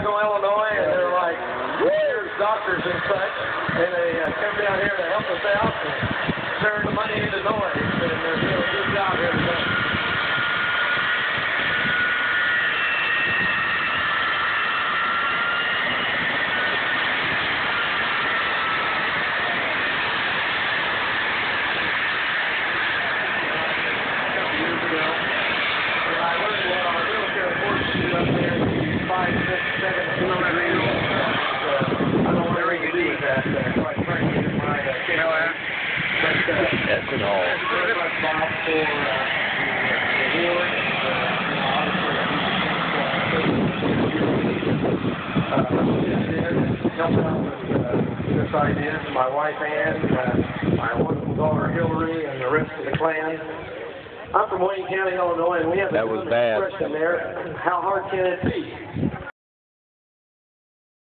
Illinois, and they're like, here's doctors and such, and they come down here to help us out and turn the money into noise, and they're doing a good job here today. That's it all. Helped out with this idea for my wife Ann, my wonderful daughter Hillary, and the rest of the clan. I'm from Wayne County, Illinois, and we have a expression there. How hard can it be?